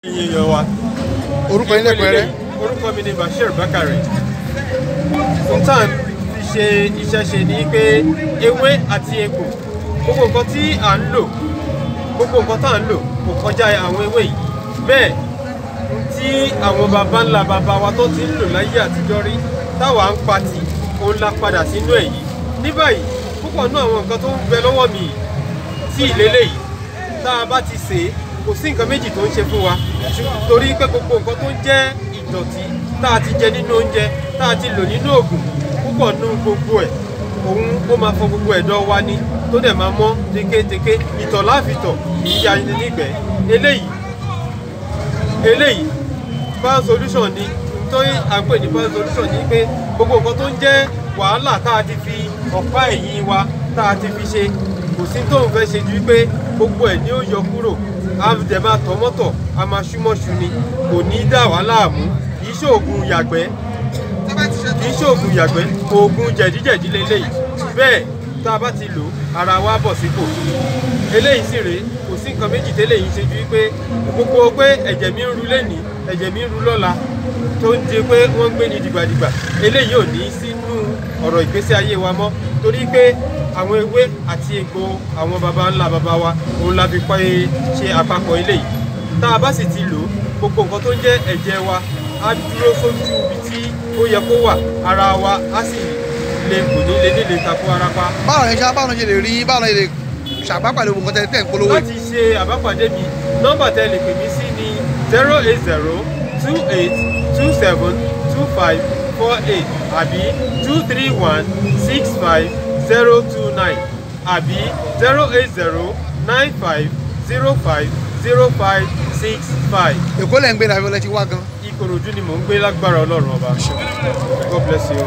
Èèyàn wa. Orúkọ yín lẹ́kùnrẹ́rẹ́. Orúkọ mi ni Bashir Bakare. Sultan ti ṣe iṣẹ́ ṣe ní pé ewé àti egbò gbogbo nǹkan tí à ń lò gbogbo nǹkan tá à ń lò kò kọjá àwọn ewé yìí. Bẹ́ẹ̀ tí àwọn baba ńlá baba wa tó ti ń lò láyé àtijọ́ rí táwa ń patì òun la padà sínú èyí. Ní báyìí púpọ̀ náà àwọn nǹkan tó ń bẹ lọ́wọ́ mi tí ìlélẹ̀ yìí tá a bá ti sè é kò sí nǹkan méjì tó ń ṣe fún wa torí pé gbogbo nǹkan tó ń jẹ́ ìdọ̀tí tá a ti jẹ nínú oúnjẹ tá a ti lò nínú òògùn púpọ̀ nú gbogbo ẹ̀ òun ó máa fọ gbogbo ẹ̀dọ̀ wa ní tó dẹ̀ máa mọ́ tékétéké ìtọ̀ láfitọ̀ kìí ya ni nígbẹ̀ẹ́ eléyìí power solution ni nítorí à ń pè ní power solution ni pé gbogbo nǹkan tó ń jẹ́ wàhálà tá a ti fi ọ̀pá ẹ̀yìn wa tá a ti fi ṣe kò sí tóun fẹ́ ṣe ju pé gbogbo ẹ̀ ni ó yọ kúrò a dẹ̀ máa tọ̀ mọ́tọ̀ a máa ṣúmọ́ṣu ni kò ní dà wá láàmú kì í ṣoògùn yàgbẹ́ oògùn jẹ̀díjẹ̀dí leléyìí bẹ́ẹ̀ tá a bá ti lò ara wa bọ̀ sípò eléyìí sì rèé kò sí nǹkan méjì tẹ́lẹ̀ yìí ṣe ju pé gbogbo pé ẹ̀jẹ̀ mi ń ru lénìí ẹ̀jẹ̀ mi ń ru lọ́la tó ń di pé wọ́n ń gbé ní dìgbàdìgbà eléyìí ò ní sínú ọ̀rọ̀ ìgbésí ayé wa mọ́ torí pé àwọn ewé àti egbò àwọn baba ńlá baba wa òun la fi ṣe àpapọ̀ eléyìí tá a bá sì ti lò gbogbo nǹkan tó ń jẹ́ ẹ̀jẹ̀ wa á dúró sójú ibi tí ó yẹ kó wà ara wa á sì lè kò ní lè nílé takò ara pa. Báwo ni ṣe lè rí báwo ni lè ṣàbápàdé gbogbo nǹkan tẹ́ ń polówó. Láti ṣe àbápàdé mi nọ́mbà tẹ́ lè pè mí sí ní 08028272548 àbí 23165 àbí 08095050565. Èkó lẹ́ ń gbé nàbí ọlẹ́ ti wá gan. Ìkòròdú ni mò ń gbé lágbára Ọlọ́run ọba. God bless you.